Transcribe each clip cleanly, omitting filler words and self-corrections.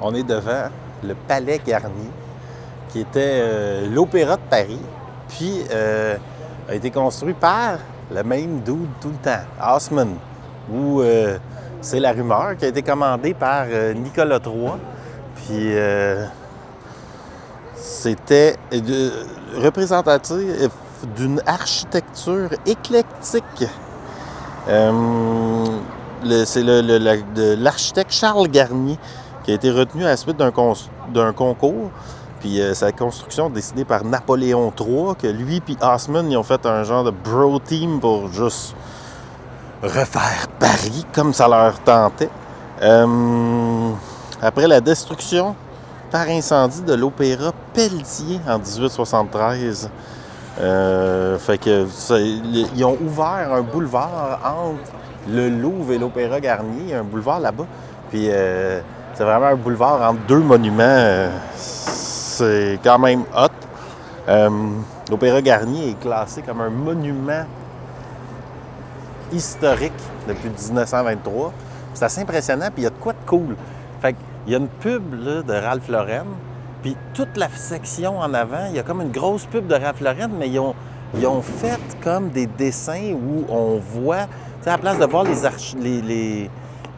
on est devant le Palais Garnier, qui était l'Opéra de Paris, puis a été construit par le même dude tout le temps, Haussmann, où c'est la rumeur, qui a été commandé par Nicolas III, puis c'était représentatif d'une architecture éclectique. C'est l'architecte Charles Garnier qui a été retenu à la suite d'un concours. Puis sa construction dessinée par Napoléon III, que lui et Haussmann ils ont fait un genre de bro team pour juste refaire Paris comme ça leur tentait. Après la destruction par incendie de l'Opéra Pelletier en 1873, fait que ils ont ouvert un boulevard entre le Louvre et l'Opéra Garnier, un boulevard là-bas. Puis c'est vraiment un boulevard entre deux monuments. C'est quand même hot. L'Opéra Garnier est classé comme un monument historique depuis 1923. C'est assez impressionnant, puis il y a de quoi de cool. Fait qu'il y a une pub là, de Ralph Lauren, puis toute la section en avant, il y a comme une grosse pub de Ralph Lauren, mais ils ont fait comme des dessins où on voit, tu sais, à la place de voir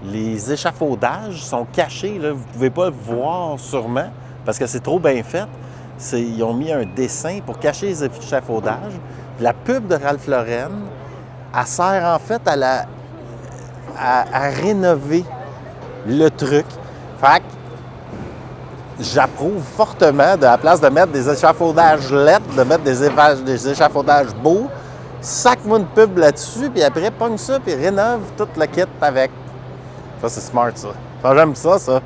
les échafaudages sont cachés, là, vous ne pouvez pas le voir sûrement, parce que c'est trop bien fait. Ils ont mis un dessin pour cacher les échafaudages. La pub de Ralph Lauren, elle sert en fait à rénover le truc. Fait que j'approuve fortement, à la place de mettre des échafaudages LED, de mettre des échafaudages beaux, sac-moi une pub là-dessus, puis après, pogne ça, puis rénove tout le kit avec. Ça, c'est smart, ça. J'aime ça, ça.